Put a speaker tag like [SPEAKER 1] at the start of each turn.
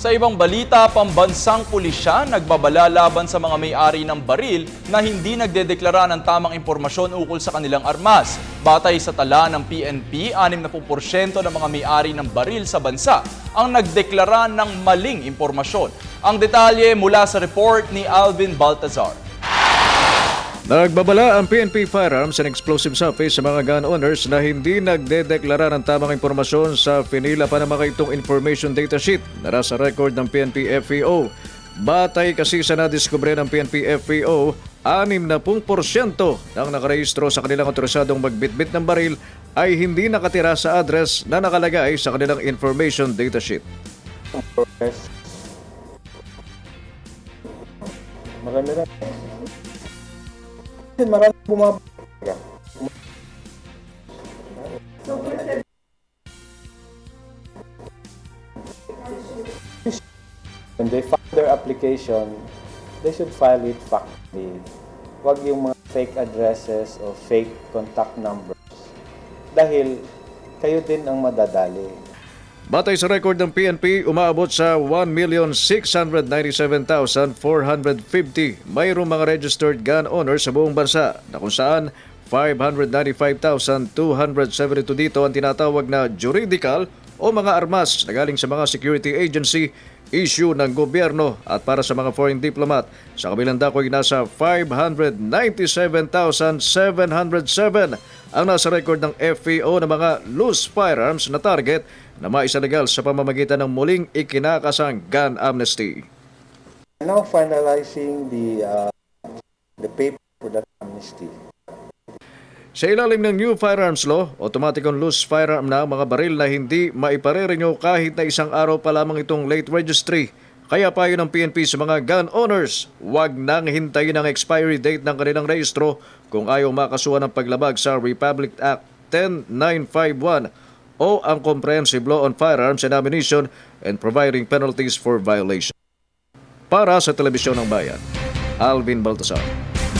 [SPEAKER 1] Sa ibang balita, pambansang pulisya nagbabala laban sa mga may-ari ng baril na hindi nagdedeklara ng tamang impormasyon ukol sa kanilang armas. Batay sa tala ng PNP, 60% ng mga may-ari ng baril sa bansa ang nagdeklara ng maling impormasyon. Ang detalye mula sa report ni Alvin Baltazar.
[SPEAKER 2] Nagbabala ang PNP Firearms and Explosives Office sa mga gun owners na hindi nagdedeklara ng tamang impormasyon sa pinila panamakitong information data sheet na nasa record ng PNP FEO. Batay kasi sa nadiskubre ng PNP FEO, 60% ng nakarehistro sa kanilang otorisadong magbitbit ng baril ay hindi nakatira sa address na nakalagay sa kanilang information data sheet.
[SPEAKER 3] Marami rin. Marami bumabalik. When they file their application, they should file it factually. Huwag yung mga fake addresses o fake contact numbers. Dahil kayo din ang madadali.
[SPEAKER 2] Batay sa record ng PNP, umaabot sa 1,697,450 mayroong mga registered gun owners sa buong bansa na kung saan 595,272 dito ang tinatawag na juridical o mga armas na galing sa mga security agency, issue ng gobyerno at para sa mga foreign diplomat. Sa kabilang dakoy nasa 597,707 ang nasa record ng FEO ng mga loose firearms na target na maisalagal sa pamamagitan ng muling ikinakasang gun amnesty.
[SPEAKER 3] Now finalizing the paper for that amnesty.
[SPEAKER 2] Sa ilalim ng new firearms law, automatic on loose firearm na ang mga baril na hindi maiparerenew kahit na isang araw pa lamang itong late registry. Kaya payo ng PNP sa mga gun owners, huwag nang hintayin ang expiry date ng kanilang rehistro kung ayaw makasuhan ng paglabag sa Republic Act 10951 o ang Comprehensive Law on Firearms and Ammunition and providing penalties for violation. Para sa Telebisyon ng Bayan, Alvin Baltazar.